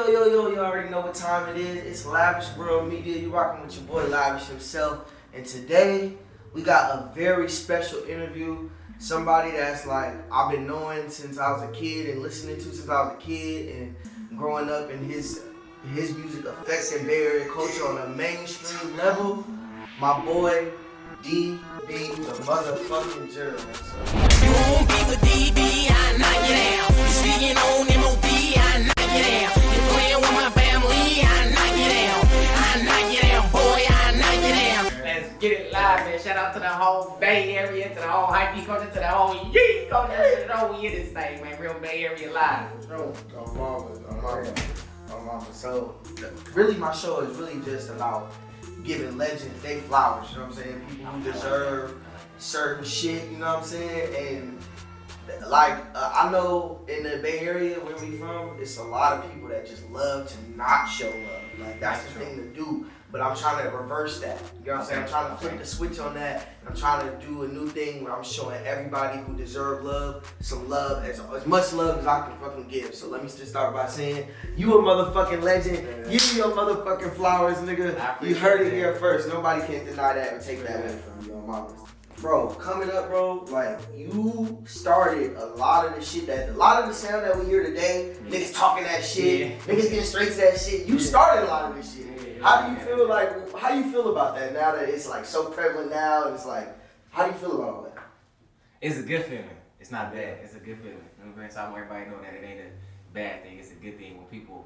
You already know what time it is. It's Lavish World Media. You rocking with your boy Lavish himself. And today, we got a very special interview. Somebody that's like, I've been knowing since I was a kid and listening to since I was a kid and growing up in his music affecting Bay Area culture on a mainstream level. My boy, DB, the motherfucking Gerald. You won't be with DB, I knock you down. You speaking on MOB, I knock you down. You playing with my family, I knock you down. I knock you down, boy, I knock you down. Let's get it live, man. Shout out to the whole Bay Area, to the whole hypey culture, to the whole yeet culture, to the whole we in this thing, man. Real Bay Area live. Bro, mama. So, really, my show is really just about giving legends they flowers, you know what I'm saying? People who deserve certain shit, you know what I'm saying? And like, I know in the Bay Area where we from, it's a lot of people that just love to not show love. Like, that's the thing to do. But I'm trying to reverse that. You know what I'm saying? I'm trying to flip the switch on that. And I'm trying to do a new thing where I'm showing everybody who deserve love some love, as much love as I can fucking give. So let me just start by saying, you a motherfucking legend. Give me your motherfucking flowers, nigga. You heard it here first. Nobody can deny that or take that away from you, mama. Bro, coming up, bro, like, you started a lot of the shit a lot of the sound that we hear today, niggas talking that shit, niggas getting straight to that shit. You started a lot of this shit. How do you feel about that now that it's like so prevalent now and it's like, how do you feel about all that? It's a good feeling. It's not bad. It's a good feeling. You know what I'm saying? So I want everybody to know that it ain't a bad thing. It's a good thing when people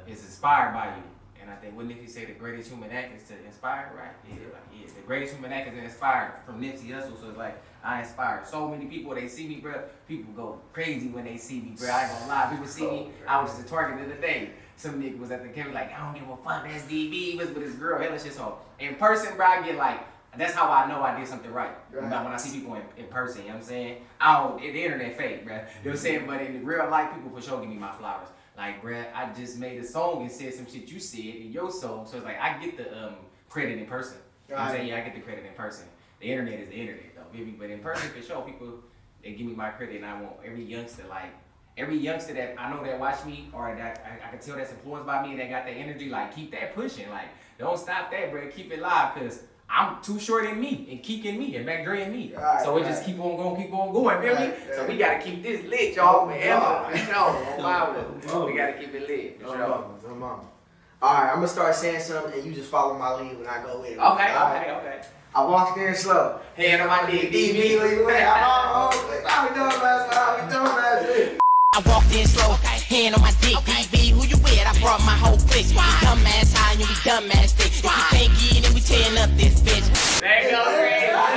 is inspired by you. And I think, wouldn't Nipsey say the greatest human act is to inspire, right? Yeah, the greatest human act is to inspire from Nipsey Hussle. So it's like, I inspire so many people. They see me, bro. People go crazy when they see me, bro. I ain't gonna lie. People see me. I was just a target of the day. Some nigga was at the camera like, I don't give a fuck, that's DB. He was with his girl, hella shit. So in person, bro, I get like, that's how I know I did something right. When I see people in person, you know what I'm saying? The internet fake, bro. You know what I'm saying? But in real life, people for sure give me my flowers. Like, bruh, I just made a song and said some shit you said in your song. So it's like, I get the credit in person. You know what I'm saying? Yeah, I get the credit in person. The internet is the internet, though, baby. But in person, for sure, people, they give me my credit. And I want every youngster that I know that watch me or that I can tell that's influenced by me and that got that energy, like, keep that pushing. Like, don't stop that, bruh. Keep it live, because I'm too short in me and kicking me and McDre me. So it just keep on going, feel me? So we gotta keep this lit, y'all, forever. For sure. We gotta keep it lit, for sure. Alright, I'm gonna start saying something and you just follow my lead when I go with it. Okay. I walk in slow. Hand on my dick, DB, where you at? How we doing, man? I walked in slow, hand on my dick, DB, who you with? I brought my whole clique. We dumbass high and we dumbass thick. If you can't get it, then we tearing up this bitch. There you go, That's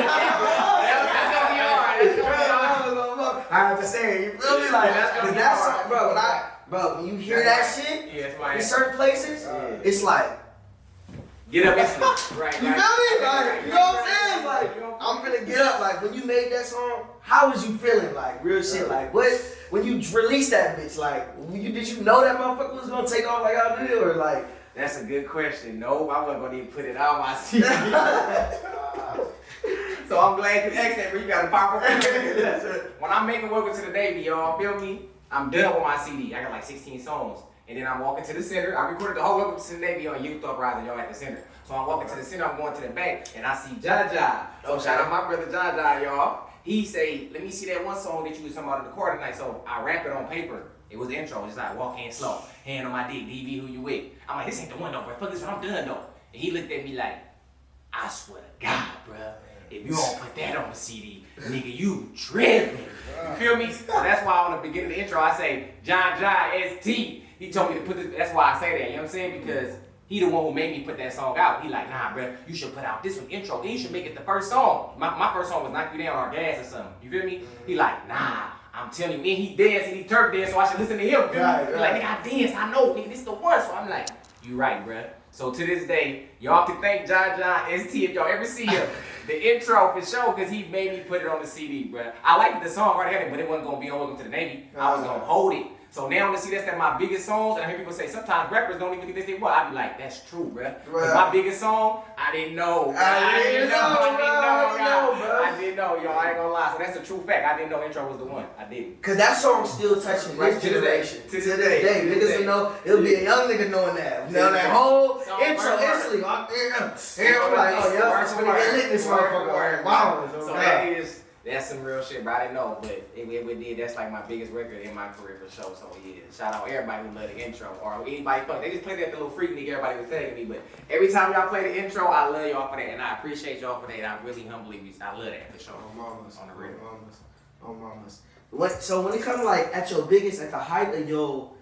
gonna be hard. I have to say, you feel me? Like, that's something, bro, when you hear that shit in certain places, it's like, get up instantly. Right. You feel me? Like, you know what I'm saying? Like, I'm finna get up. Like, when you made that song, how was you feeling? Like, real shit. Like, when you released that bitch, like, did you know that motherfucker was gonna take off like I did? Or like, that's a good question. No, I wasn't gonna even put it on my CD. So I'm glad you asked that, but you gotta pop up. When I'm making Welcome to the Navy, y'all, feel me? I'm done with my CD. I got like 16 songs. And then I'm walking to the center. I recorded the whole Welcome to the Navy on Youth Uprising, y'all, at the center. So I'm walking to the center, I'm going to the back, and I see Jaja. So shout out my brother Jaja, y'all. He say, let me see that one song that you was talking about in the car tonight. So I rap it on paper. It was the intro. It's like, walk in slow, hand on my dick, DB, who you with? I'm like, this ain't the one though, bro. Fuck this one, I'm done though. And he looked at me like, I swear to God, bro, if you don't put that on the CD, nigga, you tripping. You feel me? So that's why on the beginning of the intro, I say, John ST. He told me to put this, that's why I say that, you know what I'm saying? Because he the one who made me put that song out. He like, nah, bro, you should put out this one intro. Then you should make it the first song. My first song was Knock You Down or Gas or something. You feel me? He like, nah, I'm telling you. And he danced and he turk danced, so I should listen to him. He like, nigga, I dance, I know, nigga, this the one. So I'm like, you right, bro. So to this day, y'all can thank John ST if y'all ever see him. The intro for sure, because he made me put it on the CD, bro. I liked the song right here, but it wasn't going to be on Welcome to the Navy. I was going to hold it. So now to see that's my biggest songs, and I hear people say sometimes rappers don't even think they what. I be like, that's true, bro. My biggest song, I didn't know. I didn't know, y'all. I ain't gonna lie. So that's a true fact. I didn't know Intro was the one. I didn't. Cause that song's still touching this generation. To this day. Niggas will know. It'll be a young nigga knowing that. Now that whole intro instantly. I'm like, oh, yeah, I'm gonna get lit this motherfucker. Wow. So that's some real shit, bro. I didn't know, but it did. That's like my biggest record in my career for sure. So yeah, shout out everybody who love the intro or anybody fuck. They just play that little freak nigga everybody was telling me, but every time y'all play the intro, I love y'all for that, and I appreciate y'all for that. I really humbly, I love that for sure. On the real. Mamas. So when it comes like at your biggest, at the height of your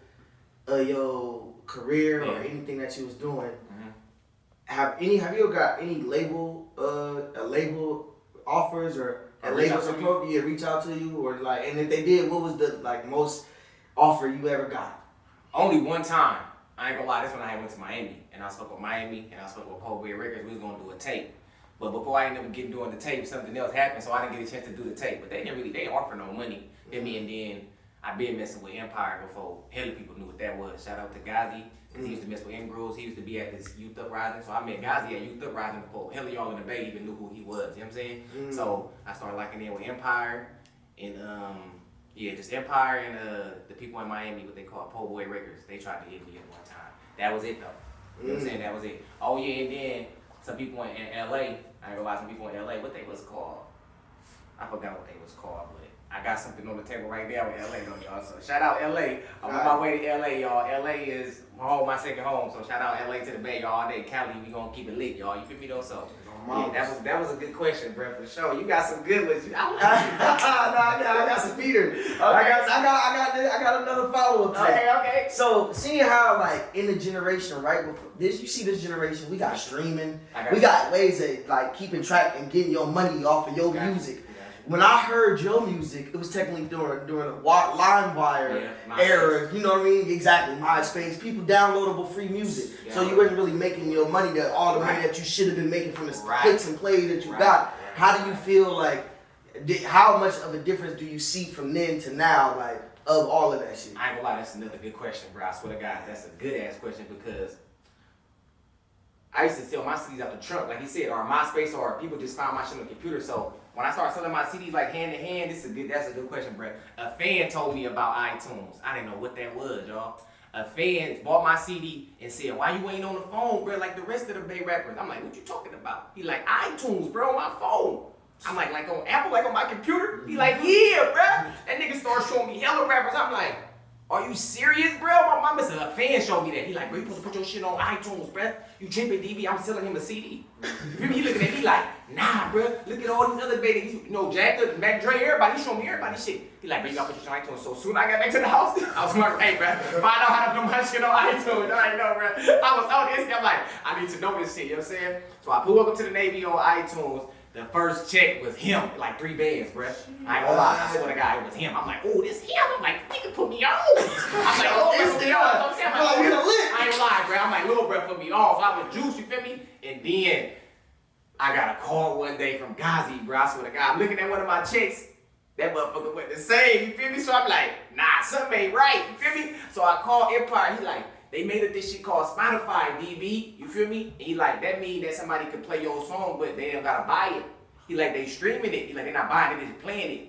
career or anything that you was doing, have you ever got any label offers or labels reach out to you or like, and if they did, what was the like most offer you ever got? Only one time. I ain't gonna lie, this when I went to Miami and I spoke with Miami and I spoke with Philthy Records. We was gonna do a tape, but before I ended up doing the tape, something else happened, so I didn't get a chance to do the tape. But they didn't offer no money to me, and then I been messing with Empire before hella people knew what that was. Shout out to Ghazi. Cause he used to mess with M-Grills. He used to be at this Youth Uprising. So I met Ghazi at Youth Uprising before hell of y'all in the Bay even knew who he was. You know what I'm saying? So I started locking in with Empire and just Empire and the people in Miami, what they call Philthy Records. They tried to hit me at one time. That was it though. You know what I'm saying? That was it. Oh yeah, and then some people in LA, I ain't gonna lie, some people in LA, what they was called? I forgot what they was called, but I got something on the table right now with LA though, y'all. So shout out LA. I'm on my way to LA, y'all. LA is my second home. So shout out LA to the Bay, y'all. All day Cali, we gonna keep it lit, y'all. You feel me though? So yeah, that was a good question, bro, for sure. You got some good ones. I got some beaters. Okay. I got another follow up. Okay. So seeing how like in the generation, right? You see this generation, we got streaming. We got ways of like keeping track and getting your money off of your music. When I heard your music, it was technically during the LimeWire era. You know what I mean? Exactly. MySpace. People downloadable free music. So you wasn't really making your money, all the money that you should have been making from the clicks and plays that you got. How do you feel like, how much of a difference do you see from then to now, like, of all of that shit? I ain't gonna lie, that's another good question, bro. I swear to God, that's a good ass question because I used to sell my CDs out the trunk, like he said, or MySpace, or people just found my shit on the computer. So when I started selling my CDs like hand in hand, that's a good question, bro. A fan told me about iTunes. I didn't know what that was, y'all. A fan bought my CD and said, "Why you ain't on the phone, bro, like the rest of the Bay rappers?" I'm like, "What you talking about?" He like, "iTunes, bro, on my phone." I'm like on Apple, like on my computer? He like, "Yeah, bro." That nigga started showing me hella rappers. I'm like, "Are you serious, bro?" My mama said a fan showed me that. He like, "Bro, you supposed to put your shit on iTunes, bro. You tripping, DB? I'm selling him a CD." He looking at me like, "Nah, bro. Look at all these other babies. You know, Jack, Mac Dre, everybody. He showed me everybody shit." He like, "Bro, you gotta put your shit on iTunes." So soon I got back to the house, I was like, "Hey, bro, find out how to put my shit on iTunes." I ain't know, bro. I was on this. I'm like, I need to know this shit. You know what I'm saying? So I pulled up to the Navy on iTunes. The first check was him, like 3 bands, bruh. I ain't gonna lie, I swear to God, it was him. I'm like, "Oh, this him." I'm like, "Nigga, put me on." I'm like, "Oh, put me on." I ain't gonna lie, bruh. I'm like, "Little bruh, put me on." So I was juiced, you feel me? And then I got a call one day from Ghazi, bruh. I swear to God, I'm looking at one of my checks. That motherfucker went the same, you feel me? So I'm like, "Nah, something ain't right," you feel me? So I called Empire. He like, "They made up this shit called Spotify, DB." You feel me? And he like, "That mean that somebody could play your song, but they don't gotta buy it." He like, "They streaming it." He like, "They not buying it, they just playing it."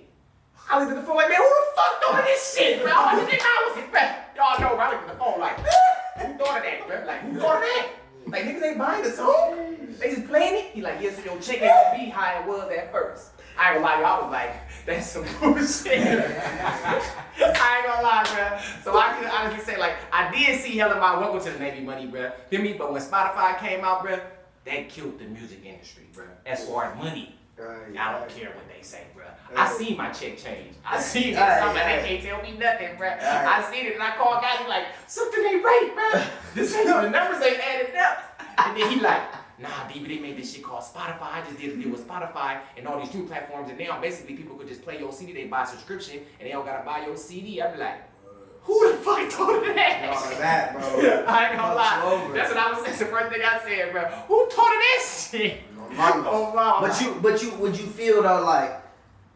I looked at the phone like, "Man, who the fuck thought of this shit, bro?" I didn't think I was it, bro. Y'all know, bro. I looked at the phone like, "Who thought of that, bro? Like, who thought of that? Like, niggas ain't buying the song? They just playing it?" He like, "Yeah, so your check ain't be how it was at first." I ain't gonna lie, y'all. I was like, "That's some bullshit." I ain't gonna lie, bro. So I can honestly say, like, I did see hella my Welcome to the Navy money, bro. Feel me? But when Spotify came out, bro, that killed the music industry, bro. As far as money. I don't care what they say, bro. I seen my check change. I seen it. I'm like, "They can't tell me nothing, bro." I seen it and I called guys. He like, "Something ain't right, bro. This ain't the numbers ain't adding up." And then he like, "Nah, baby, they made this shit called Spotify. I just did a deal with Spotify and all these new platforms, and now basically people could just play your CD. They buy a subscription and they don't gotta buy your CD." I be like, "Who the fuck thought of that?" Bro. I ain't gonna lie. That's what I was saying. That's the first thing I said, bro. Who thought of that shit? Oh, mama. But you would you feel though like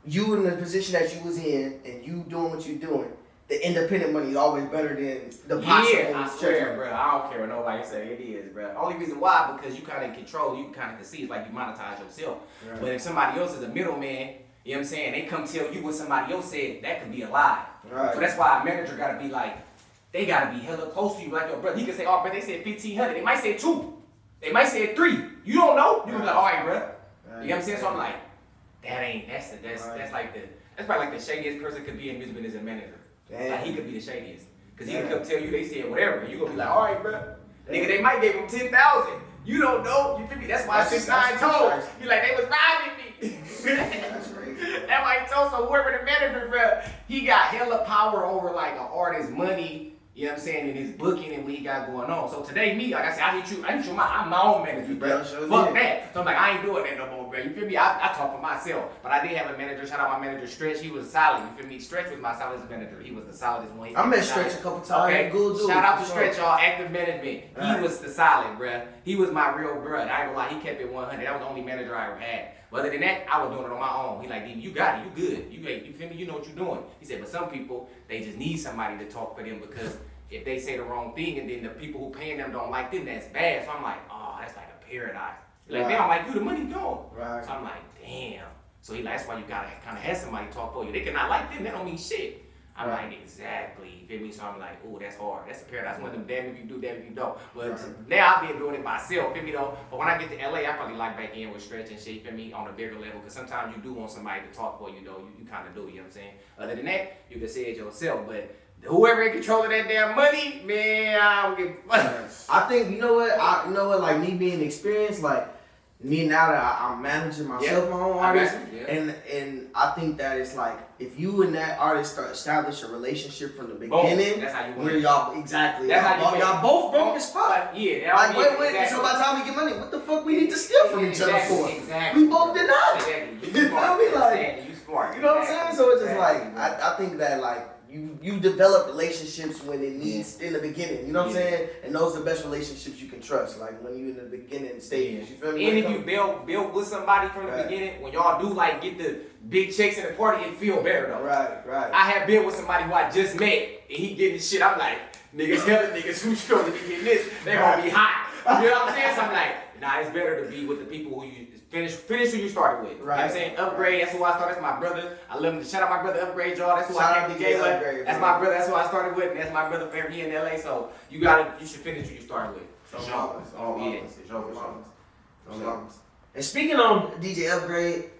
you in the position that you was in and you doing what you doing, the independent money is always better than the possible. Yeah, I swear, bro. I don't care what nobody say. It is, bro. Only reason why, because you kind of in control. You kind of can see it's like you monetize yourself. Right. But if somebody else is a middleman, you know what I'm saying? They come tell you what somebody else said. That could be a lie. Right. So that's why a manager gotta be like, they gotta be hella close to you. Like, yo, bro, he can say, oh, bro, they said 1,500. They might say 2. They might say 3. You don't know. You can be like, all right, bro. You know what I'm saying? So I'm like, that's probably like the shadiest person could be in music business as a manager. Like, he could be the shadiest. Because he can come tell you they said whatever. And you gonna be like, all right, bro. Nigga, they might give him 10,000. You don't know. You feel me? That's why 6 9 told. You like, they was robbing me. That's crazy. That might told. So whoever the manager, bro, he got hella power over like an artist's money. You know what I'm saying? In his booking and what he got going on. So today, me, like I said, I'm my own manager, bro. Fuck that. So I'm like, I ain't doing that no more, bro. You feel me? I talk for myself. But I did have a manager. Shout out my manager, Stretch. He was solid. You feel me? Stretch was my solidest manager. He was the solidest one. I met Stretch a couple times. Okay. Shout out to Stretch, y'all. Active management. He was the solid, bro. He was my real bro. I ain't gonna lie. He kept it 100. That was the only manager I ever had. But other than that, I was doing it on my own. He like, you got it. You good. You feel me? You know what you're doing. He said, but some people, they just need somebody to talk for them because if they say the wrong thing and then the people who paying them don't like them, that's bad. So I'm like, oh, that's like a paradise. Like, they don't like you, the money gone. Right. So I'm like, damn. So he like, that's why you gotta kind of have somebody talk for you. They cannot like them, that don't mean shit. I'm like, exactly. You feel me? So I'm like, oh, that's hard. That's a paradise. One of them, damn if you do, damn if you don't. But now I've been doing it myself, feel me though? But when I get to LA, I probably lock back in with Stretch and shit, you feel me, on a bigger level. Because sometimes you do want somebody to talk for you though. You kind of do, you know what I'm saying? Other than that, you can say it yourself. But whoever in control of that damn money, man, I don't give a fuck. I think, you know what, like me being experienced, like me now that I'm managing myself, my own artist, and I think that it's like, if you and that artist start establish a relationship from the beginning, that's how you where y'all, exactly, that's y'all both broke as fuck. Like, wait, exactly. So by the time we get money, what the fuck we need to steal from each other for? Exactly. We both did not. Exactly. You feel me? Like, you smart. You know what I'm saying? So it's just like, I think that like, you develop relationships when it needs in the beginning, you know what I'm saying? And those are the best relationships you can trust, like when you in the beginning stages, you feel me? And if you build with somebody from the beginning, when y'all do like get the big checks in the party, it feel better though. Right. I have been with somebody who I just met, and he getting this shit, I'm like, niggas, hella niggas who's supposed to be getting this, they gonna be hot. You know what I'm sayay? So I'm like, nah, it's better to be with the people who you finish who you started with. Right. You know what I'm saying? Upgrade, that's who I started. That's my brother. I love him. Shout out my brother Upgrade, y'all. That's who I came to J with. That's my brother. That's who I started with. And that's my brother favorite here in LA. So you should finish who you started with. And speaking on DJ Upgrade,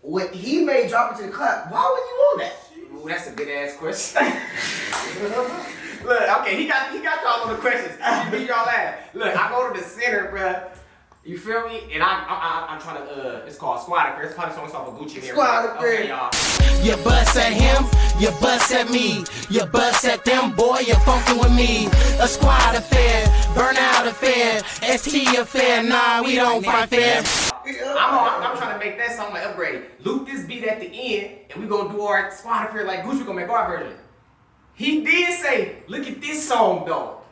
when he made Drop It to the Clap, why were you on that? Ooh, that's a good ass question. Look, okay, he got y'all on the questions. He beat y'all ass. Look, I go to the center, bruh. You feel me? And I'm trying to, it's called Squad Affair. It's probably something off of Gucci here. Squad Affair. Okay, y'all. You bust at him, you bust at me, you bust at them, boy, you're funkin' with me. A squad affair, burnout affair, ST affair, nah, we don't fight fair. I'm trying to make that song like Upgrade. Loop this beat at the end, and we gonna do our Squad Affair like Gucci, we gonna make our version. He did say, look at this song though.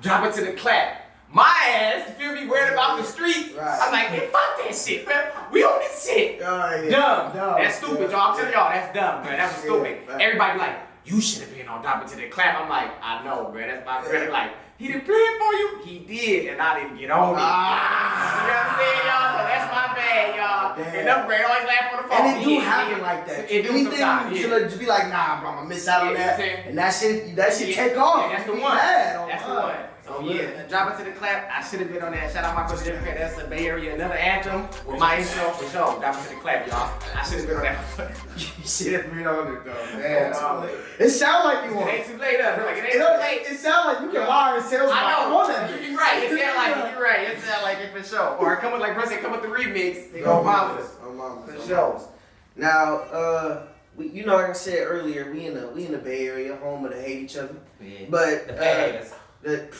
Drop it to the clap. My ass, you feel me, worried about the streets. Right. I'm like, man, fuck that shit, man. We on this shit. Dumb. That's stupid, y'all. I'm telling y'all, that's dumb, man. That was stupid. Everybody like, you should have been on Drop It to the Clap. I'm like, I know, bro. That's my brother. Like, he didn't play it for you? He did, and I didn't get on it. You know what I'm saying, y'all? So that's my bad, y'all. Damn. And Upgrade always laugh on the phone. And it do happen like that. It do sometimes, you should be like, nah, bro, I'm gonna miss out on that. And that shit take off. Yeah, that's the one. That's the one. So yeah, Drop It to the Clap. I should have been on that. Shout out my brother Democrat. That's the Bay Area. Another anthem with my intro for sure. Drop It to the Clap, y'all. I should have been on that. You should have been on it though, man. It sounds like you want. It ain't too late up. Like, it ain't too late. It sounds like you can lie and sell. I know. You're right. It sound like it. You're right. It sound like it for sure. Or come with like Bruce. Come with the remix. They go mama. For sure. Now, you know, like I said earlier, we in the Bay Area, home of the hate each other. Yeah. But the Bay haters.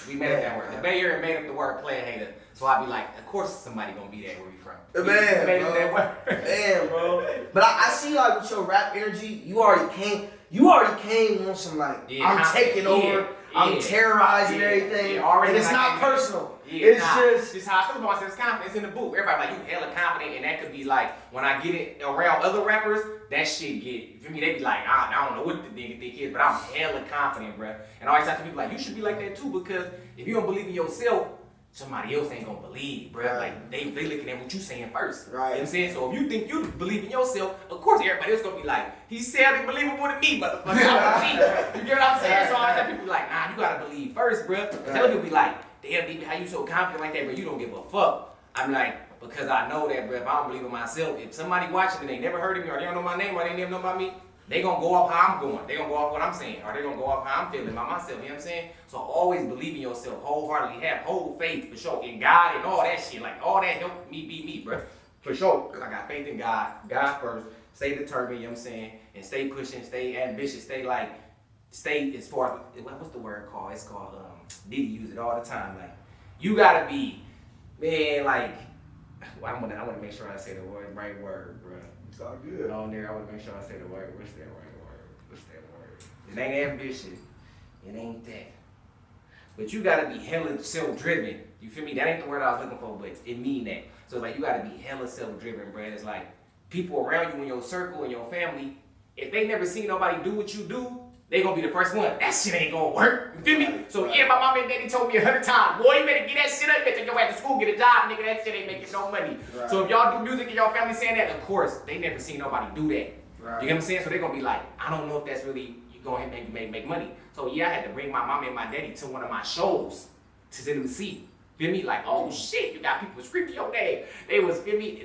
We made up that word. The Bay Area made up the word player hater. So So I be like, of course somebody gonna be there where we from. Man, Made it bro. that way. Man, bro. But I see like with your rap energy, you already came on some like, I'm taking over, I'm terrorizing everything, and it's not personal. It's just how I feel about myself. It's confidence in the booth. Everybody like, you hella confident, and that could be like, when I get it around other rappers, that shit get, for me, they be like, I don't know what the nigga think is, but I'm hella confident, bruh. And I always talk to people like, you should be like that too, because if you don't believe in yourself, somebody else ain't gonna believe, bruh. Right. Like, they looking at what you saying first. Right. You know what I'm saying? So if you think you believe in yourself, of course everybody else gonna be like, he's selling believable to me, motherfucker. You get what I'm saying? So I tell people like, nah, you gotta believe first, bruh. Tell people be like, damn, DB, how you so confident like that, bro? You don't give a fuck. I'm like, because I know that, bro, if I don't believe in myself, if somebody watching and they never heard of me, or they don't know my name, or they never know about me, they gonna go off how I'm going. They gonna go off what I'm saying, or they gonna go off how I'm feeling about myself, you know what I'm saying? So always believe in yourself wholeheartedly, have whole faith, for sure, in God and all that shit. Like, all that helped me be me, bro. For sure. Because I got faith in God. God first. Stay determined, you know what I'm saying? And stay pushing, stay ambitious, stay as far as, what's the word called? It's called, Diddy use it all the time, like, you gotta be, man, like, I wanna make sure I say the right word, bro. It's all good. On there, I wanna make sure I say the word. What's that right word? What's that word? It ain't ambition. It ain't that. But you gotta be hella self-driven. You feel me? That ain't the word I was looking for, but it mean that. So like, you gotta be hella self-driven, bro. It's like, people around you in your circle and your family, if they never seen nobody do what you do, they gonna be the first one. That shit ain't gonna work. You feel me? So yeah, my mom and daddy told me 100 times, boy, you better get that shit up. You better take your ass to school, get a job, nigga. That shit ain't making no money. Right. So if y'all do music and y'all family saying that, of course, they never seen nobody do that. Right. You get what I'm saying? So they gonna be like, I don't know if that's really, you gonna make money. So yeah, I had to bring my mom and my daddy to one of my shows to them see. Feel me? Like, oh shit, you got people screaming your name. They was, feel me?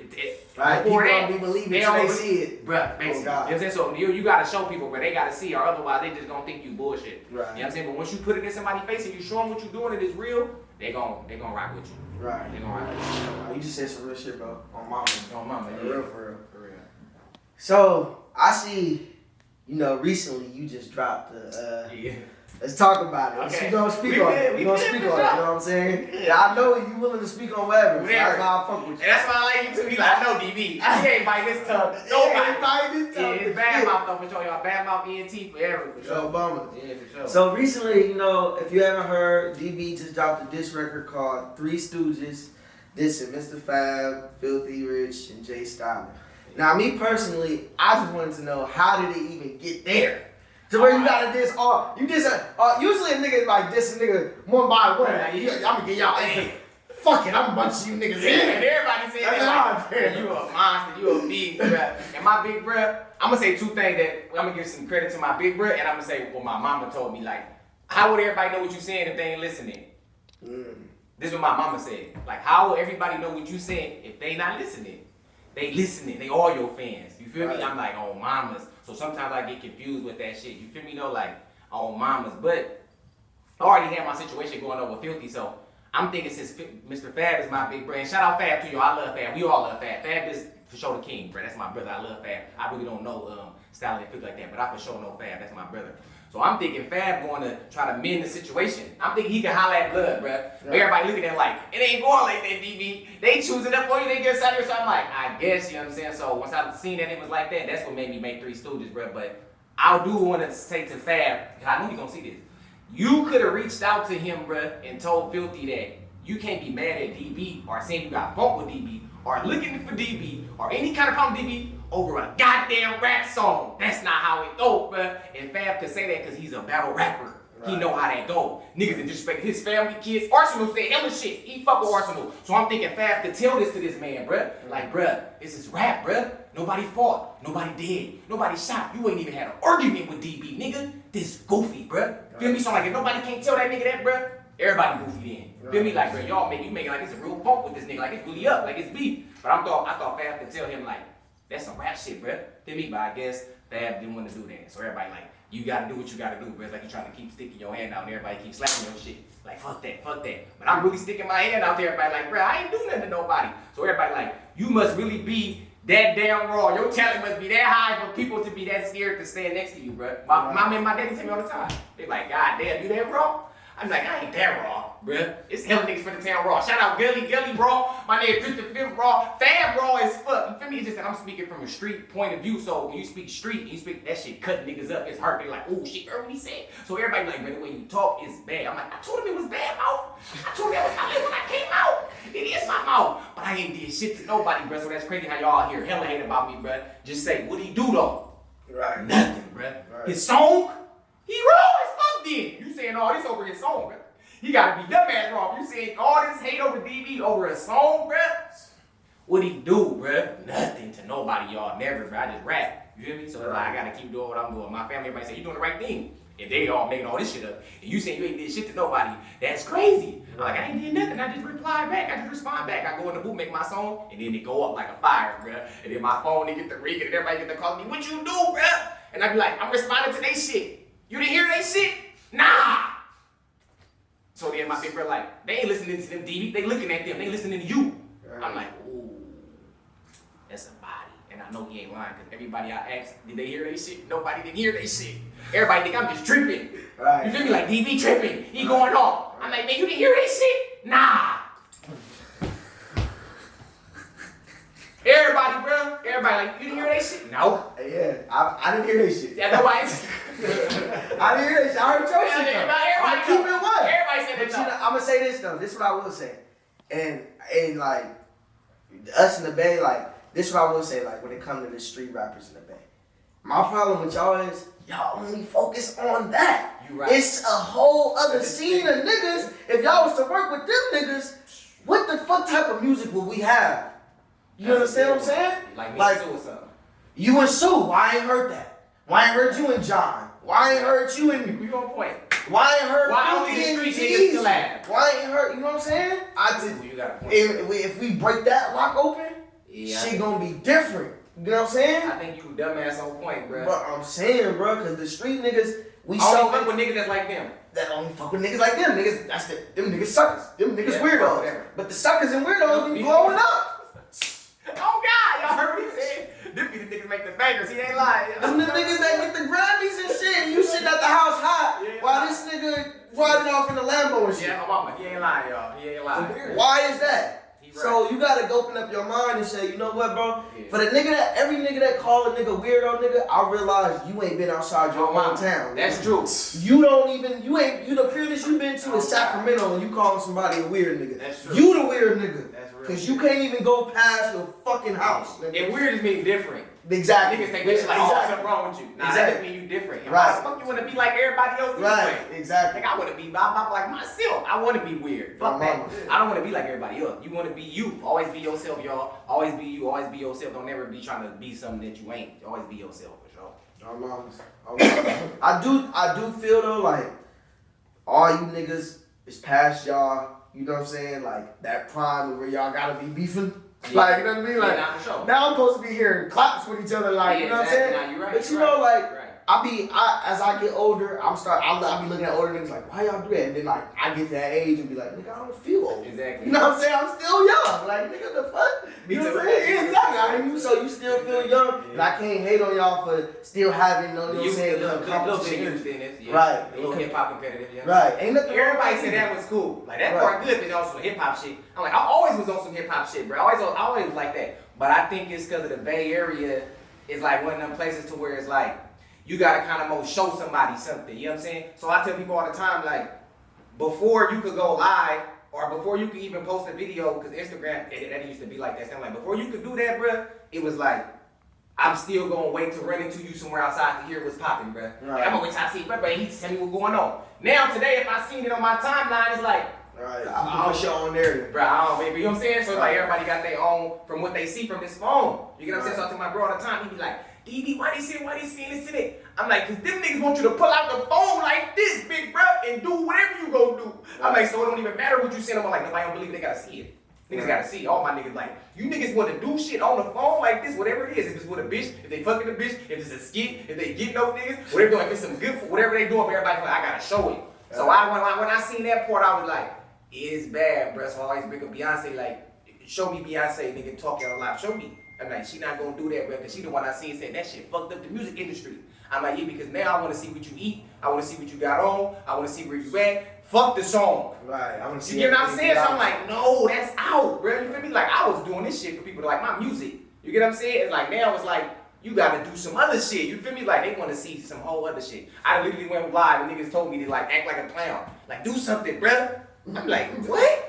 Right, people don't be believing until they see it. Bruh, basically. You know what I'm saying? So you gotta show people, but they gotta see, or otherwise they just gonna think you bullshit. Right. You know what I'm saying? But once you put it in somebody's face and you show them what you're doing, it is real, they gonna rock with you. Right. They gonna rock with you. You just said some real shit, bro. On mama. On mama, for real. For real. So, I see, recently you just dropped the, yeah. Let's talk about it. Okay. We're gonna speak on it. We're gonna speak on it. You know what I'm saying? Yeah, I know you willing to speak on whatever. That's why I fuck with you. And that's why I like you to be like, I know DB. He ain't biting his tongue. Nobody biting his tongue. Yeah, it's bad mouth though for sure. Y'all bad mouth ENT forever. For sure. Bummer. Yeah, for sure. So recently, if you haven't heard, DB just dropped a diss record called Three Stooges, dissing Mistah Fab, Philthy Rich, and Stalin. Now, me personally, I just wanted to know, how did it even get there? To where you gotta diss all, usually a nigga like diss a nigga one by one. Like, I'm gonna get y'all, fuck it, I'm gonna bunch you niggas in. And everybody saying that, like, you a monster, you a big bruh. And my big bruh, I'm gonna say two things that, I'm gonna give some credit to my big bruh, and I'm gonna say what my mama told me, like, how would everybody know what you saying if they ain't listening? This is what my mama said. Like, how will everybody know what you saying if they not listening? They listening, they all your fans. You feel me? I'm like, oh, mamas. So sometimes I get confused with that shit. You feel me though? Like, oh, mamas. But I already had my situation going on with Philthy, so I'm thinking since Mr. Fab is my big brother, and shout out Fab to you. I love Fab. We all love Fab. Fab is for sure the king, bro. That's my brother. I love Fab. I really don't know Stalin and Philthy like that, but I for sure know Fab. That's my brother. So I'm thinking Fab going to try to mend the situation. I'm thinking he can holler at blood, bro. Yeah. Everybody looking at him like, it ain't going like that, DB. They choosing up for you, they get Saturday. So I'm like, I guess, you know what I'm saying? So once I seen that it was like that, that's what made me make Three Stooges, bro. But I do want to say to Fab, because I know he's going to see this. You could have reached out to him, bro, and told Philthy that you can't be mad at DB or saying you got funk with DB or looking for DB or any kind of problem with DB over a goddamn rap song. That's not how it go, bruh. And Fab could say that because he's a battle rapper. Right. He know how that go. Niggas that disrespect his family, kids. Arsenal said hella shit. He fuck with Arsenal. So I'm thinking Fab could tell this to this man, bruh. Like, bruh, this is rap, bruh. Nobody fought. Nobody dead. Nobody shot. You ain't even had an argument with DB, nigga. This goofy, bruh. Right. Feel me? So like, if nobody can't tell that nigga that, bruh, everybody goofy then. Right. Feel me? Like, bruh, y'all make it like it's a real funk with this nigga. Like, it's really up. Like, it's beef. But I thought Fab could tell him, like, that's some rap shit, bruh. Feel me? But I guess Fab didn't want to do that. So everybody like, you gotta do what you gotta do, bruh. It's like you trying to keep sticking your hand out and everybody keeps slapping your shit. Like, fuck that. But I'm really sticking my hand out there. Everybody like, bruh, I ain't do nothing to nobody. So everybody like, you must really be that damn raw. Your talent must be that high for people to be that scared to stand next to you, bruh. My mom and my daddy tell me all the time. They like, God damn, you that raw? I'm like, I ain't that raw. bruh. It's hella niggas from the town raw. Shout out Gully raw. My name is Mistah raw. Fab raw as fuck. You feel me? It's just that I'm speaking from a street point of view. So when you speak street, you speak that shit cutting niggas up. It's hurt. They like, oh shit, heard what he said. So everybody like, man, the way you talk is bad. I'm like, I told him it was bad mouth. I told him that was my lip when I came out. It is my mouth. But I ain't did shit to nobody, bruh. So that's crazy how y'all here hella hate about me, bruh. Just say, what he do though? Right. Nothing, bruh. Right. His song, he raw as fuck then. You saying all this over his song, bruh. He gotta be dumbass raw. You saying all this hate over DB over a song, bruh? What he do, bruh? Nothing to nobody, y'all. Never, bruh. I just rap. You feel me? So like, I gotta keep doing what I'm doing. My family, everybody say, you doing the right thing. And they all making all this shit up. And you saying you ain't did shit to nobody. That's crazy. I'm like, I ain't did nothing. I just reply back. I just respond back. I go in the booth, make my song, and then it go up like a fire, bruh. And then my phone, they get the ring, and everybody get to call me, what you do, bruh? And I be like, I'm responding to they shit. You didn't hear they shit? Nah. So then my big brother like, they ain't listening to them DB. They looking at them. They listening to you. Right. I'm like, ooh, that's a body. And I know he ain't lying, because everybody I asked, did they hear they shit? Nobody didn't hear they shit. Everybody think I'm just tripping. Right. You feel me? Like, DB tripping. He going off. I'm like, man, you didn't hear they shit? Nah. Everybody, bro. Everybody like, you didn't hear that shit? No. Yeah, I didn't hear that shit. Yeah, nobody. I didn't hear that shit. I heard your shit. Everybody keep it one. Everybody said that. But you know, I'm gonna say this though. This is what I will say. And like us in the Bay, like this is what I will say. Like when it comes to the street rappers in the Bay, my problem with y'all is y'all only focus on that. You right. It's a whole other scene of niggas. If y'all was to work with them niggas, what the fuck type of music would we have? You understand what I'm saying? Like me and Sue or something. You and Sue, why I ain't heard that? Why I ain't heard you and John? Why I ain't heard you and you on point? Why I ain't heard why only the street niggas collab? Why I ain't heard, you know what I'm saying? I did. You got a point. If we break that lock open, shit gonna be different. You know what I'm saying? I think you dumbass on point, bro. But I'm saying, bro, cause the street niggas, we only fuck with niggas that's like them. That only fuck with niggas like them. Niggas, them niggas suckers. Them niggas weirdos. Whatever. But the suckers and weirdos be blowing up. Oh God, y'all heard what he said? Them be the niggas make the fingers, he ain't lying. Them the niggas that get the Grammys and shit. And you sitting at the house hot while this nigga riding off in the Lambo and shit. Yeah, my mama, he ain't lying, y'all. He ain't lying. Why is that? So you gotta open up your mind and say, you know what, bro? Yeah. For the nigga that every nigga that call a nigga weirdo nigga, I realize you ain't been outside your hometown. That's true. You the furthest you been to is Sacramento and you calling somebody a weird nigga. That's true. You the weird nigga. That's real. Cause you can't even go past your fucking house. Nigga. And weird is mean different. Exactly. Niggas think this shit like, oh, something wrong with you. Nah, that just mean you different. And right. Why the fuck you wanna be like everybody else? Right, exactly. Like I wanna be like myself. I wanna be weird. Fuck that. I don't wanna be like everybody else. You wanna be you. Always be yourself, y'all. Always be you. Always be yourself. Don't never be trying to be something that you ain't. Always be yourself, for sure. I do feel though like all you niggas is past y'all. You know what I'm saying? Like that prime where y'all gotta be beefing. Yeah. Like, you know what I mean? Like, nah, sure. Now I'm supposed to be hearing claps with each other, like, you know what I'm saying? Nah, you're right, but you know, like, as I get older, I'll be looking at older niggas like, why y'all do that? And then like, I get to that age and be like, nigga, I don't feel old. Exactly. You know what I'm saying? I'm still young. Like, nigga, the fuck? You know what I'm saying? Exactly. I mean, so you still feel young, and I can't hate on y'all for still having, you know what I'm saying, competition. Right. A little hip hop competitive, yeah. Right. Ain't nothing. Everybody said that was cool. Like that part good, but also hip hop shit. I'm like, I always was on some hip hop shit, bro. I always was like that. But I think it's because of the Bay Area is like one of them places to where it's like you gotta kind of more show somebody something. You know what I'm saying? So I tell people all the time, like, before you could go live or before you could even post a video, because Instagram, that used to be like that. So I'm like, before you could do that, bro, it was like, I'm still gonna wait to run into you somewhere outside to hear what's popping, bro. Right. Like, I'm gonna wait till I see bro, and he tell me what's going on. Now today, if I seen it on my timeline, it's like, right, I'll show on there. Bro, I don't, baby, you know what I'm saying? So it's like everybody got their own from what they see from this phone. You get what I'm saying? So I tell my bro all the time, he be like, DB, why they saying this and that? I'm like, cause them niggas want you to pull out the phone like this, big bro, and do whatever you gonna do. I'm like, so it don't even matter what you send them. I'm like, nobody don't believe it, they gotta see it. Niggas gotta see. All my niggas like, you niggas want to do shit on the phone like this, whatever it is. If it's with a bitch, if they fucking a bitch, if it's a skit, if they get no niggas, whatever doing, if it's some good, whatever they doing, everybody like, I gotta show it. So when I seen that part, I was like, it's bad, bro. So I always bring up Beyonce, like, show me Beyonce, nigga, talking on live. Show me. I'm like, she not gonna do that, bro, because she the one I seen said that shit fucked up the music industry. I'm like, yeah, because now I want to see what you eat. I want to see what you got on. I want to see where you at. fuck the song. Right. I want to see. You get what I'm saying? So I'm like, no, that's out, bro. You feel me? Like I was doing this shit for people to like my music. You get what I'm saying? It's like now it's like you gotta do some other shit. You feel me? Like they want to see some whole other shit. I literally went live and niggas told me to like act like a clown, like do something, bro. I'm like, what?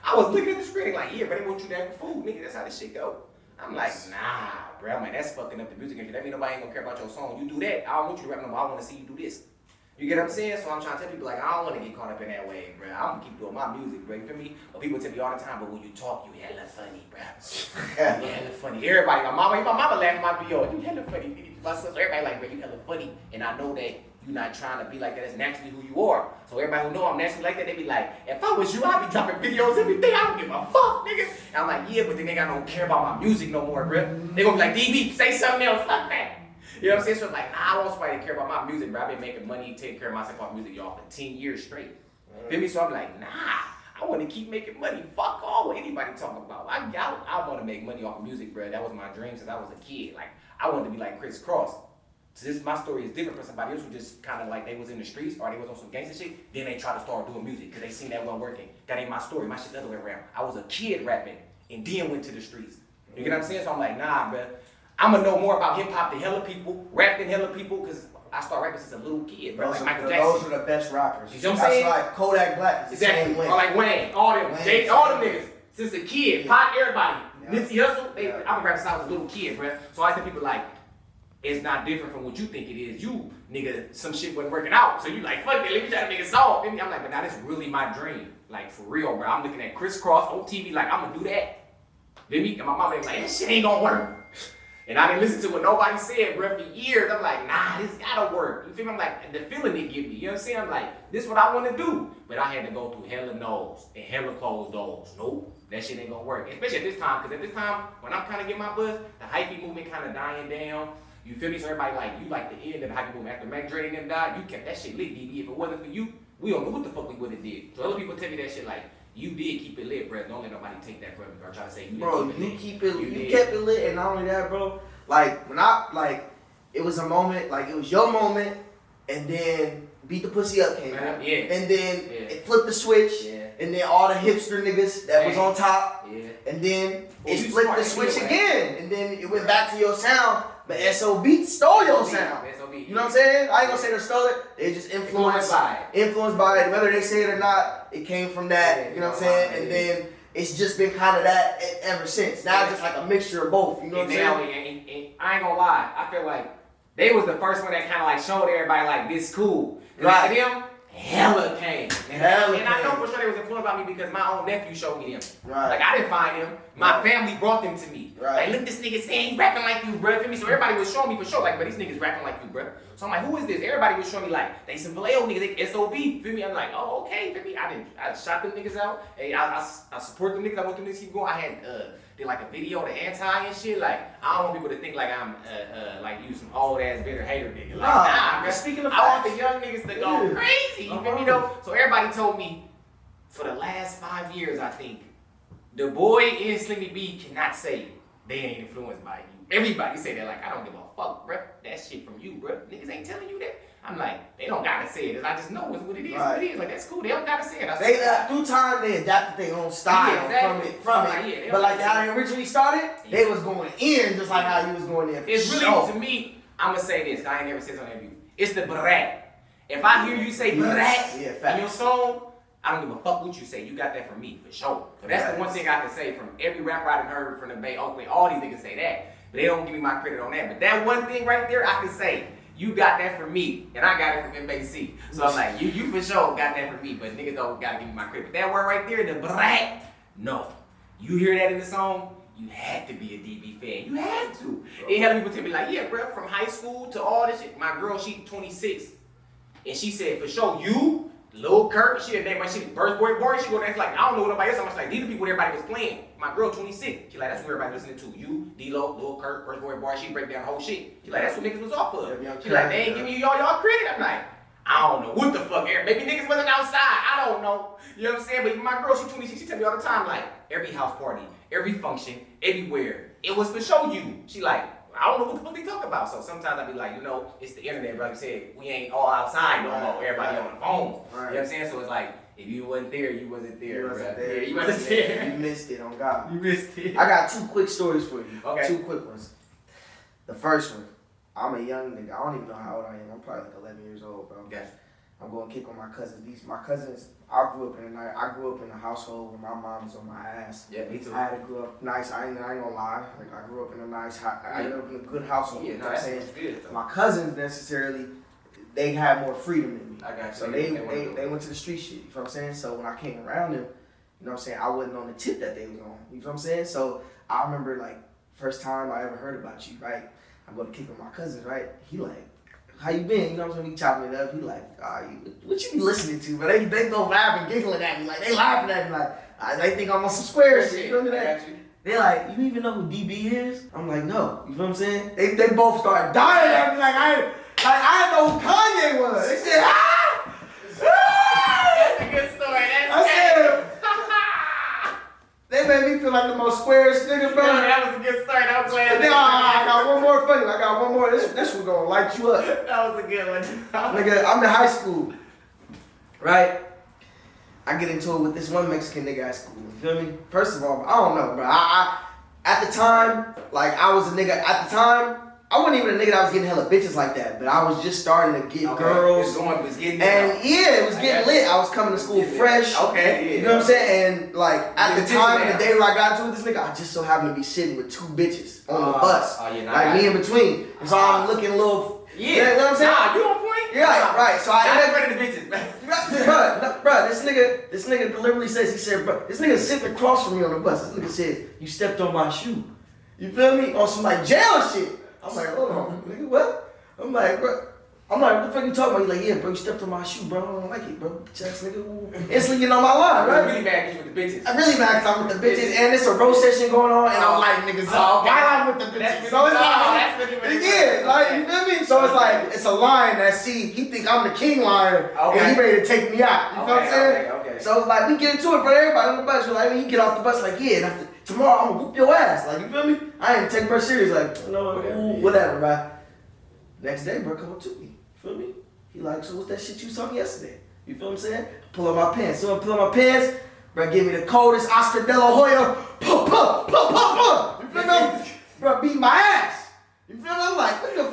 I was looking at the screen like, yeah, but they want you to act a fool, nigga. That's how this shit go. I'm like, nah, bro. I'm like, that's fucking up the music industry. That mean nobody ain't gonna care about your song. You do that, I don't want you to rap no more. I want to see you do this. You get what I'm saying? So I'm trying to tell people like, I don't want to get caught up in that way, bro. I'm gonna keep doing my music, bro. You feel me? But people tell me all the time, but when you talk, you hella funny, bro. You hella funny. Everybody, my mama laugh at my video. You hella funny. My sister, everybody like, bro, you hella funny. And I know that you're not trying to be like that. It's naturally who you are. So everybody who know I'm naturally like that, they be like, if I was you, I'd be dropping videos every day. I don't give a fuck, nigga. And I'm like, yeah, but then they don't care about my music no more, bro. They gonna be like, DB, say something else, fuck that. You know what I'm saying? So it's like, nah, I want somebody to care about my music, bro. I've been making money, taking care of myself off music, y'all, for 10 years straight. Feel me? So I'm like, nah, I want to keep making money. Fuck all what anybody talking about. I want to make money off of music, bro. That was my dream since I was a kid. Like, I wanted to be like Chris Cross. So my story is different from somebody else who just kind of like they was in the streets or they was on some gangster shit. Then they try to start doing music because they seen that wasn't working. That ain't my story. My shit's the other way around. I was a kid rapping and then went to the streets. You get what I'm saying? So I'm like, nah, bro. I'm gonna know more about hip hop than hella people, rap than hella people, because I started rapping since a little kid, bro. Like Michael Jackson. Those are the best rappers. You know what I'm saying? That's like Kodak Black. Exactly. Or like Wayne, all them, all them niggas. Since a kid, Pot, everybody. Yeah. Nipsey Hussle, I've been rapping since I was a little kid, bro. So I tell people like, it's not different from what you think it is. You, nigga, some shit wasn't working out. So you like, fuck it, let me try to make a song. I'm like, but now that's really my dream. Like, for real, bro. I'm looking at Chris Cross on TV like, I'm gonna do that. Then me and my mama was like, that shit ain't gonna work. And I didn't listen to what nobody said, bro, for years. I'm like, nah, this gotta work. You feel me? I'm like, the feeling it give me. You know what I'm saying? I'm like, this is what I want to do. But I had to go through hella no's and hella closed doors. Nope, that shit ain't gonna work. Especially at this time, because at this time, when I'm kind of getting my buzz, the hyphy movement kind of dying down. You feel me? So everybody like, you like the end of the hyphy movement. After Mac Dre and them died, you kept that shit lit, DB. If it wasn't for you, we don't know what the fuck we would have did. So other people tell me that shit like, you did keep it lit, bro. Don't let nobody take that from you or try to say you didn't keep it lit. You kept it lit, and not only that, bro. Like, when it was a moment, like, it was your moment, and then Beat the Pussy Up came out. Yeah. And then it flipped the switch, and then all the hipster niggas that was on top, and then it flipped the switch again, and then it went back to your sound, but SOB stole your sound. You know what I'm saying? I ain't gonna say they stole it, they just influenced by it. Whether they say it or not, it came from that, you know what I'm saying? And then it's just been kind of that ever since. Now it's just like a mixture of both, you know what I'm saying? And I ain't gonna lie, I feel like they was the first one that kind of like showed everybody like this cool. Right. Them, hella came. And I know for sure they was influenced by me because my own nephew showed me them. Right. Like I didn't find them. My family brought them to me. Right. Like, look, this nigga saying he's rapping like you, bro. So everybody was showing me for sure, like, but these niggas rapping like you, bro. So I'm like, who is this? Everybody was showing me like, they some Vallejo niggas, they SOB, feel me? I'm like, oh, okay, feel me? I shot them niggas out. Hey, I support them niggas. I want them niggas to keep going. I had did like a video to anti and shit. Like, I don't want people to think like I'm like you some old ass bitter hater nigga. Like, nah, bro. Speaking of I want the young niggas to go crazy. You feel me though? So everybody told me for the last 5 years, I think, the boy and Slimmy B cannot say they ain't influenced by you. Everybody say that like, I don't give a fuck, bro. That shit from you, bro. Niggas ain't telling you that. I'm like, they don't gotta say it. I just know it's what it is. Right. What it is. Like, that's cool. They don't gotta say it. Through time, they adapted their own style from it. But like how they originally started, they was going in just like how you was going in. It's really, to me, I'm gonna say this. I ain't never said this on interview. It's the brat. If I hear you say brat in your song, I don't give a fuck what you say. You got that from me, for sure. So that's the one thing I can say from every rapper I've heard from the Bay, Oakland, all these niggas say that. But they don't give me my credit on that. But that one thing right there, I can say, you got that from me, and I got it from MAC. So I'm like, you for sure got that from me, but niggas don't gotta give me my credit. But that word right there, the brat, no. You hear that in the song, you had to be a DB fan. You had to. It had people tell me like, yeah, bro, from high school to all this shit. My girl, she 26. And she said, for sure, you, Lil Kurt, she had named my shit Birth Boy Boy. She go there, like, I don't know what nobody else. I'm just like, these are the people everybody was playing. My girl, 26. She like, that's what everybody listening to. You, D-Lo, Lil Kurt, Birth Boy Boy. She break down the whole shit. She like, that's what niggas was off of. She like, they ain't giving you y'all credit. I'm like, I don't know what the fuck. Maybe niggas wasn't outside. I don't know. You know what I'm saying? But my girl, she 26. She tell me all the time, like, every house party, every function, everywhere. It was for show you. She like, I don't know what the fuck they talk about. So sometimes I be like, you know, it's the internet, like you said, we ain't all outside no more. Everybody on the phone. Right. You know what I'm saying? So it's like, if you wasn't there, you wasn't there. You wasn't bruh. there. Yeah, you wasn't there. You missed it on God. You missed it. I got 2 quick stories for you. Okay. 2 quick ones. The first one, I'm a young nigga. I don't even know how old I am. I'm probably like 11 years old, bro. Gotcha. I'm going to kick with my cousins. My cousins, I grew up in a household where my mom was on my ass. Yeah, me too. I had to grow up nice. I ain't gonna lie. Like I grew up in a nice. I grew up in a good household. Yeah, You know no, what I'm that's saying? good. Though. My cousins necessarily, they had more freedom than me. I got you. So they went to the street shit. You know what I'm saying? So when I came around them, you know what I'm saying, I wasn't on the tip that they was on. You know what I'm saying? So I remember like first time I ever heard about you, right? I go to kick with my cousins, right? He like, how you been? You know what I'm saying? We chopping it up. He like, what you be listening to? But they go laughing, giggling at me. Like, they laughing at me like, they think I'm on some square shit. You know what I mean? They like, you even know who DB is? I'm like, no. You know what I'm saying? They both started dying at me like I didn't know who Kanye was. They said, That's a good story. They made me feel like the most squarest nigga, bro. Yo, that was a good story. That was glad. I got one more funny. I got one more. This one gonna light you up. That was a good one. Nigga, I'm in high school, right? I get into it with this one Mexican nigga at school. You feel me? First of all, I don't know, bro. I at the time, like I was a nigga. At the time, I wasn't even a nigga that was getting hella bitches like that, but I was just starting to get girls. It was getting it was getting lit. I was coming to school fresh. Okay, yeah. You know what I'm saying? And like at the time, the day where I got into it with this nigga, I just so happened to be sitting with 2 bitches on the bus. Like me in between. And so I'm looking a little. Yeah. You know what I'm saying? Nah, you on point? Yeah, right. So I ended up the bitches, man. Bro, this nigga deliberately says, he said, bro, this nigga sitting across from me on the bus. This nigga says, you stepped on my shoe. You feel me? On some like jail shit. I'm like, hold on, nigga, what? I'm like, bro. I'm like, what the fuck you talking about? He's like, yeah, bro, you stepped on my shoe, bro. I don't like it, bro. Just nigga. Instantly getting on my line, right? I'm really mad because you with the bitches. I'm really mad because I'm with the bitches, and it's a roast session going on, and I'm like, niggas, while I'm with the bitches. You know, it's like, you feel me? So it's like, it's a lion that he think I'm the king lion, and he ready to take me out. You know what I'm saying? Okay. So it's like, we get into it for everybody on the bus. We're like, he get off the bus, like, yeah, and after tomorrow, I'm gonna whoop your ass. Like, you feel me? I ain't take bro serious, like, you know, whatever, bro. Next day, bro, come up to me. You feel me? He like, so what's that shit you saw me yesterday? You feel what I'm saying? Pull up my pants. So I pull up my pants, bro, give me the coldest Oscar De La Hoya. You feel me? Bro, beat my ass. You feel me? I'm like, what the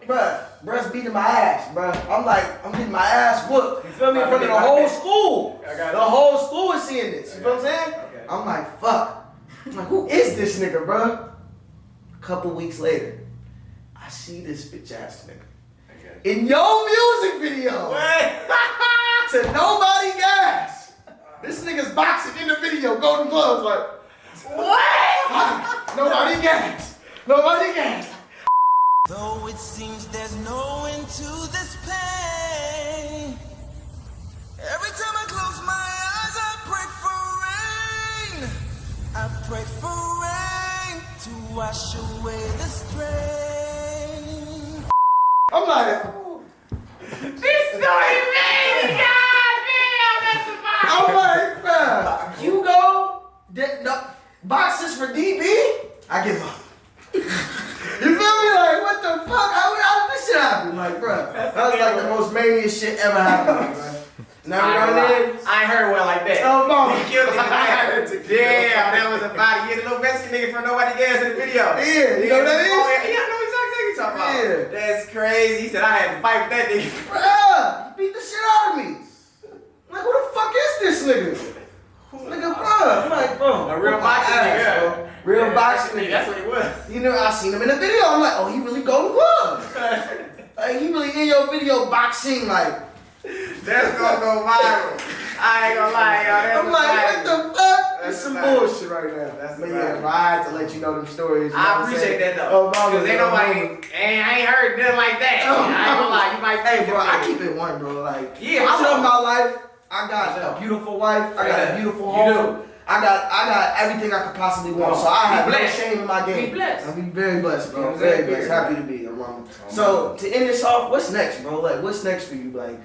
fuck? Bruh's beating my ass, bro. I'm like, I'm getting my ass whooped. You feel me? In front of the whole school. The whole school is seeing this. You feel what I'm saying? Okay. I'm like, fuck. I'm like, who is this nigga, bro? A couple weeks later, I see this bitch ass nigga in your music video. To Nobody Gas. This nigga's boxing in the video, Golden Gloves, like, what? Nobody gas. Nobody gas. Though it seems there's no end to this pain, every time I close my eyes, I pray for rain. I pray for rain to wash away the strain. I'm like, This story, man! God damn, that's the vibe! I'm like, bruh, Hugo, boxes for DB? I give up. You feel me? Like, what the fuck? How did this shit happen? Like, bruh, that was like the most mania shit ever happened, bruh. Never I ain't heard one like that. Oh, no. He killed it. Damn, that was a body. He had a little Mexican nigga from Nobody Gas in the video. Yeah, you know what that is? Yeah, I know exactly what you're talking about. Yeah. That's crazy. He said I had to fight with that nigga. Bruh, he beat the shit out of me. I'm like, who the fuck is this nigga? Nigga, bruh. I'm like, bro. A real boxing nigga. Real boxing nigga. That's what he was. You know, I seen him in the video. I'm like, oh, he really Golden Gloves. Like, he really in your video boxing, like. That's gonna go viral. I ain't gonna lie, y'all. I'm like, what the fuck? That's It's some a fact. bullshit right now. That's a but fact. yeah, I had to let you know them stories. You know I what I'm appreciate saying? that though. Oh, mama. Cause ain't nobody, I ain't heard nothing like that. Oh, I ain't gonna lie, you might Hey, think bro, that I keep it one, bro. Like, Yeah, I for love sure. my life. I got a beautiful wife. I got a beautiful You home. do. I got everything I could possibly want. So I have no shame in my game. Be blessed. I'm very blessed, bro. You know what I'm Very saying? blessed. Happy to be around. So to end this off, what's next, bro? Like, what's next for you? Like,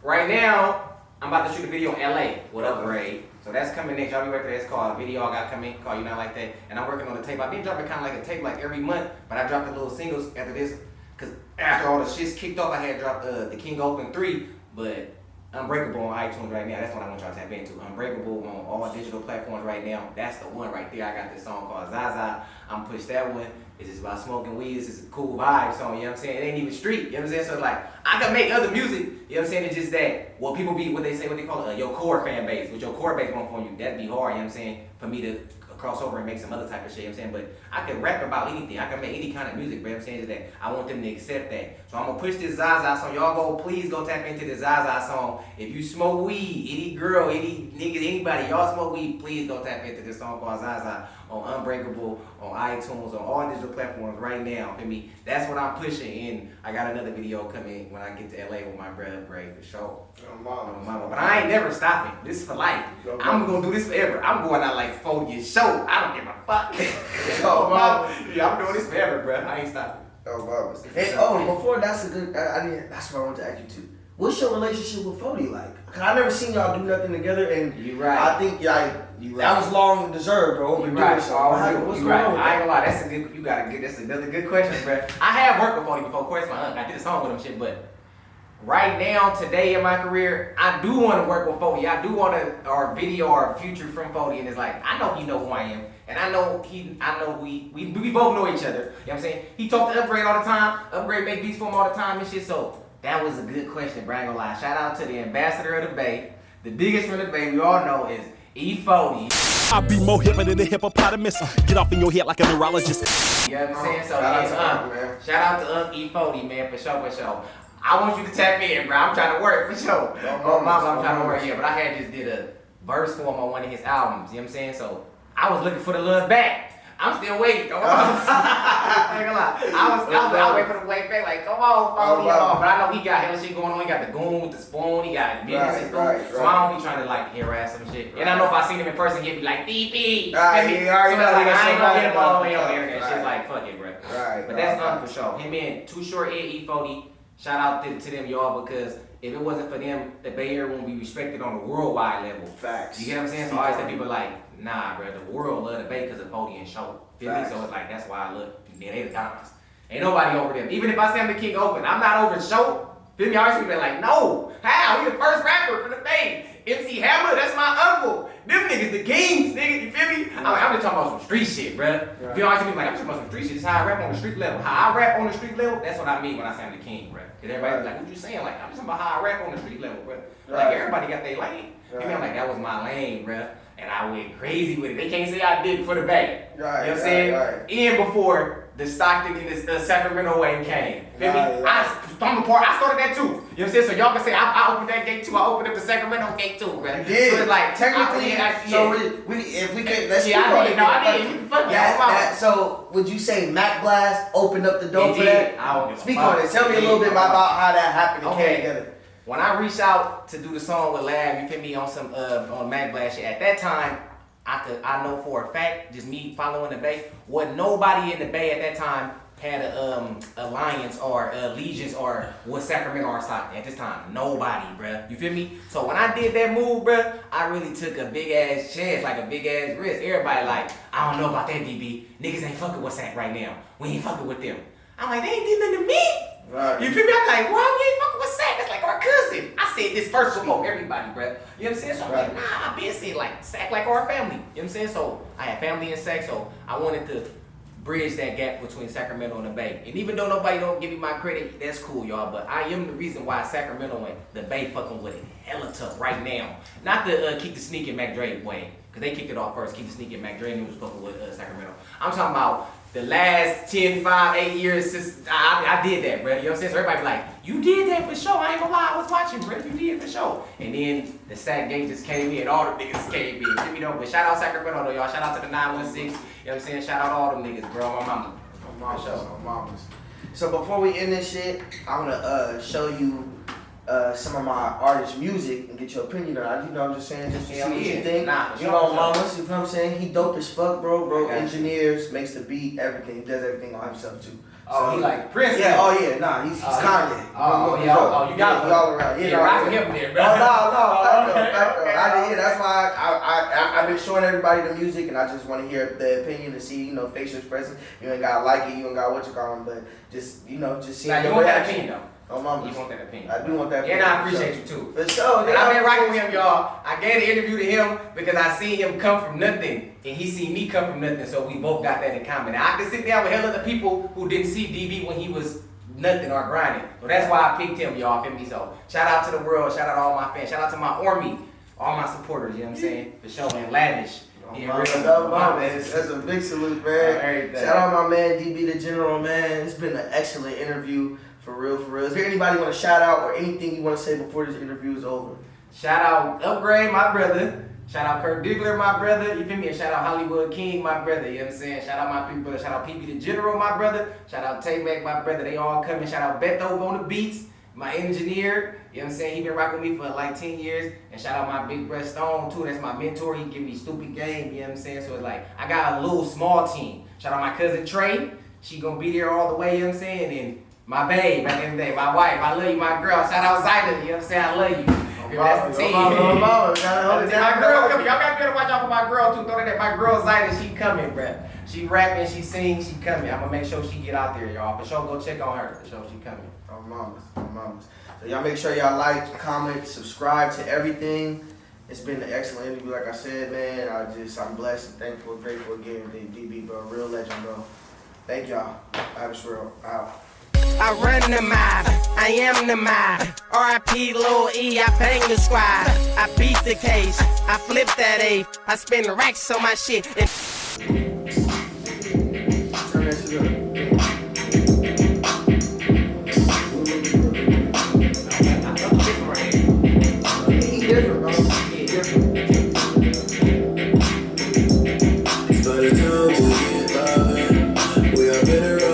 Right now, I'm about to shoot a video in LA with Upgrade. So that's coming next. Y'all be ready for that. It's called a video I got coming called You Not Like That. And I'm working on the tape. I've been dropping kind of like a tape like every month, but I dropped the little singles after this. Cause after all the shit's kicked off, I had dropped The King Open 3, but Unbreakable on iTunes right now. That's what I want y'all to tap into. Unbreakable on all digital platforms right now. That's the one right there. I got this song called Zaza. I'm push that one. It's just about smoking weed. It's just a cool vibe song, you know what I'm saying? It ain't even street, you know what I'm saying? So like, I can make other music, you know what I'm saying? It's just that, well, people be, what they call it, your core fan base. What your core base want from you, that'd be hard, you know what I'm saying? For me to cross over and make some other type of shit, you know what I'm saying? But I can rap about anything. I can make any kind of music, you know what I'm saying? Is that I want them to accept that. So I'm gonna push this Zaza song. Y'all please go tap into this Zaza song. If you smoke weed, any girl, any nigga, anybody, y'all smoke weed, please go tap into this song called Zaza on Unbreakable, on iTunes, on all digital platforms right now. For me, that's what I'm pushing. And I got another video coming when I get to LA with my brother Upgrade for sure. But I ain't never stopping. This is for life. I'm gonna do this forever. I'm going out like 4 years show. I don't give a fuck. Yeah, I'm doing this forever, bro. I ain't stopping. Hey, before that's a good. That's what I wanted to ask you too. What's your relationship with Philthy like? Cause I never seen y'all do nothing together, and you right. I think that was long deserved, bro. You right. What's going on with I ain't that? gonna lie. That's a good. That's another good question, bro. I have worked with Philthy before. Of course, my aunt. I did a song with him, shit. But right now, today in my career, I do want to work with Philthy. I do want to, or video or future from Philthy, and it's like I know he know who I am. And I know we both know each other. You know what I'm saying? He talk to Upgrade all the time. Upgrade make beats for him all the time and shit. So that was a good question, bro. I ain't gonna lie. Shout out to the ambassador of the Bay. The biggest from the Bay we all know is E40. I be more hipper than the hippopotamus. Get off in your head like a neurologist. You know what I'm saying? So Shout shout out to E40, man, for sure. I want you to tap in, bro. I'm trying to work for sure. I'm trying to work, yeah. But I had just did a verse for him on one of his albums. You know what I'm saying? So I was looking for the love back. I'm still waiting. Come on. I ain't gonna lie. I was waiting for the way back. Like, come on, Philthy. But I know he got hella shit going on. He got the goon with the spoon. He got business and stuff. So I don't be trying to like harass some shit. And I know if I seen him in person, he'd be like, DP. I ain't gonna get him all the way on the internet. Shit's like, fuck it, bro. Right. But that's not for sure. Him and Too Short and E40. Shout out to them, y'all, because if it wasn't for them, the Bay Area wouldn't be respected on a worldwide level. Facts. You get what I'm saying? So I always tell people like, nah, bro, the world love the Bay because of Philthy and Show. Feel me? So it's like, that's why I look. Yeah, they the diamonds. Ain't nobody over them. Even if I say I'm the King Open, I'm not over Show. Feel me? I always be like, no. How? He the first rapper for the Bay. MC Hammer, that's my uncle. Them niggas the kings, nigga. You feel me? I'm just talking about some street shit, bro. Right. If you always me like, I'm talking about some street shit. This is how I rap on the street level. How I rap on the street level, that's what I mean when I say I'm the king, bro. Because everybody's like, what you saying? Like, I'm just talking about how I rap on the street level, bro. Like, everybody got their lane. Right. I'm like, that was my lane, bro. And I went crazy with it. They can't say I did it for the Bay. Right, you know what I'm saying? Right. And before the Stockton and the Sacramento way came. Feel me? I started that too. You know what I'm saying? So y'all can say I opened that gate too. I opened up the Sacramento gate too, bro. You did. So it's like technically, if we could let's speak on it. No, I did. You can fuck that. So would you say Mac Blast opened up the door for that? Speak on it. Tell me a little bit about how that happened and came together. When I reached out to do the song with Lav, you feel me, on some on Mac Blast shit. At that time, I know for a fact, just me following the Bay, wasn't nobody in the Bay at that time had a alliance or allegiance or was Sacramento or Stockton at this time. Nobody, bruh. You feel me? So when I did that move, bruh, I really took a big ass chance, like a big ass risk. Everybody like, I don't know about that, DB. Niggas ain't fucking with Sac right now. We ain't fucking with them. I'm like, they ain't did nothing to me. Right. You feel me? I'm like, why we ain't fucking with Sac? That's like our cousin. I said this first before everybody, bruh. You know what I'm saying? So I'm like, nah, I been saying like Sac like our family. You know what I'm saying? So I had family in Sac, so I wanted to bridge that gap between Sacramento and the Bay. And even though nobody don't give me my credit, that's cool, y'all. But I am the reason why Sacramento and the Bay fucking with it hella tough right now. Not to keep the sneak and Mac Dre way, because they kicked it off first. Keep the sneak and Mac Dre and was fucking with Sacramento. I'm talking about the last 10, 5, 8 years since I did that, bro. You know what I'm saying? So everybody be like, you did that for sure. I ain't gonna lie, I was watching, bro. You did it for sure. And then the Sac gang just came in, all the niggas came in. You know, but shout out Sacramento though, y'all. Shout out to the 916. You know what I'm saying? Shout out all them niggas, bro. My mama. My mamas. So before we end this shit, I wanna show you some of my artists' music and get your opinion on it. You know what I'm just saying? Just to see what you think. You know, mamas, you know what I'm saying? He dope as fuck, bro. Engineers, makes the beat, everything. He does everything on himself too. Oh, he like Prince. Yeah, oh yeah, nah, he's Kanye. Oh, yeah, oh, you got all around. Yeah, rock with him there, bro. Yeah, that's why I've been showing everybody the music, and I just want to hear the opinion to see, facial expression. You ain't gotta like it, you ain't got what you call them, but just see. Now, you want that opinion though. Oh, mama. You want that opinion. I do want that opinion. And I appreciate you too. For sure. And I've been rocking with him, y'all. I gave the interview to him because I seen him come from nothing, and he seen me come from nothing, so we both got that in common. Now, I can sit down with hell of the people who didn't see DB when he was nothing or grinding. So that's why I picked him, y'all. Feel me? So shout out to the world. Shout out to all my fans. Shout out to my army. All my supporters, you know what I'm saying? For sure, man. Lavish. That's a big salute, man. Shout out my man DB the General, man. It's been an excellent interview. For real, for real. Is there anybody you want to shout out or anything you want to say before this interview is over? Shout out Upgrade, my brother. Shout out Kurt Diggler, my brother. You feel me? And shout out Hollywood King, my brother. You know what I'm saying? Shout out my people, brother. Shout out PB the General, my brother. Shout out Tay-Mac, my brother. They all coming. Shout out Beto on the beats, my engineer. You know what I'm saying? He been rocking with me for like 10 years. And shout out my big brother Stone, too. That's my mentor. He give me stupid game. You know what I'm saying? So it's like, I got a little small team. Shout out my cousin Trey. She gonna be there all the way, you know what I'm saying? And my babe, at the end of the day, my wife, I love you, my girl. Shout out Zyda, you know what I'm saying? I love you. That's the team. My girl coming. Y'all got to better watch out for my girl too. Throw that. My girl Zyda, she coming, bruh. She rapping, she sings, she coming. I'm gonna make sure she get out there, y'all. For sure, go check on her. For sure, she coming. Oh, mamas. So y'all make sure y'all like, comment, subscribe to everything. It's been an excellent interview, like I said, man. I'm blessed and thankful, grateful again. DB, bro, real legend, bro. Thank y'all. Lavish World out. I run the mob, I am the mob. R.I.P. Lil E, I bang the squad. I beat the case, I flip that A. I spend racks on my shit. Turn that shit up. He different, bro. He different. By the time we get loving, we are better up.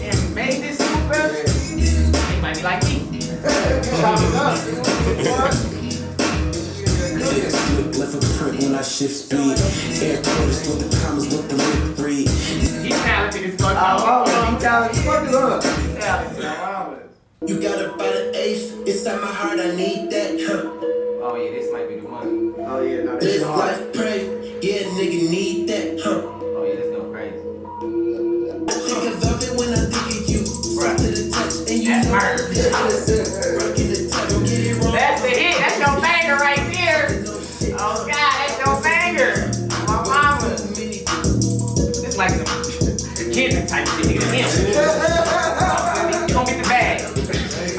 And made this super. He might be like me. Left a print when I shift speed. Air quotes with the commas with the lip 3. He's talented as fuck. He talented as fuck. He's talented. You got about an eighth inside my heart. I need that. Oh yeah, this might be the one. Oh yeah, no, this Live is hard. life, pray. Yeah, nigga need that. Oh yeah, this go crazy. I think I love it when I think of you. Step to the touch and you That's know murder. rockin' the touch. Don't get it wrong. That's the hit. That's your banger right there. Oh God, that's your banger. My mama. This like some kid type shit. Nigga, him. You gonna get the bag.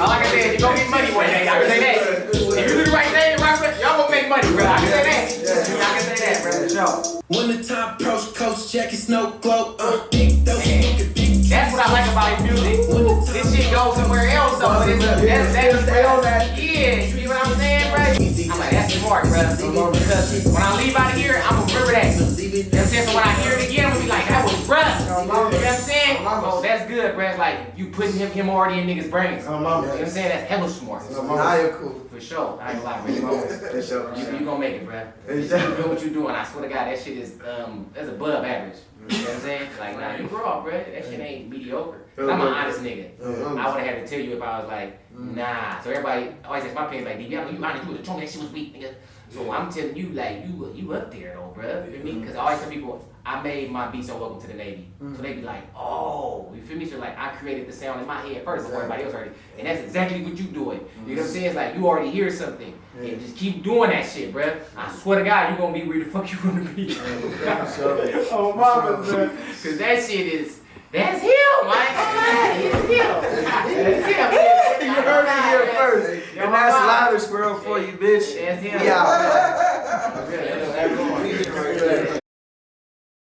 All I can say is you gonna get money one day. I can say that. If you do the right thing, y'all gonna make money, bro. I can say that. I can say that, bro. For sure. When the time approach, coach jacket, snow glow. Big dope, big. That's what I like about his music. This shit goes somewhere else, so that's yeah, you see what I'm saying, bro? I'm like, that's smart, bro. Because when I leave out of here, I'm gonna remember that. You know what I'm saying? So when I hear it again, I'm gonna be like, that was bruh. You know what I'm saying? Oh, that's good, bro. It's like you putting him already in niggas' brains. You know what I'm saying? That's hella smart. Now you're cool. For sure. I ain't gonna lie, bro. You gonna make it, bro. You do what you doing. I swear to God, that shit is that's above average. You know what I'm saying? Like, nah, you raw, bro. That shit ain't mediocre. I'm an honest nigga. I would've had to tell you if I was like, nah. So everybody always asks my parents like, DB, I know you honest, you would've told me that shit was weak, nigga. So I'm telling you, like, you up there though, bro. You feel me? Because I always tell people, I made my beat so welcome to the Navy. So they be like, oh, you feel me? So like, I created the sound in my head first before everybody else heard it. And that's exactly what you doing. You know what I'm saying? It's like, you already hear something. And just keep doing that shit, bro. I swear to God, you gonna be where the fuck you wanna be. Oh, mama, bro. Cause that shit is, that's him. I ain't gonna lie, it's him. That's him. You heard it here first. And that's Lavish World for you, bitch. That's him. We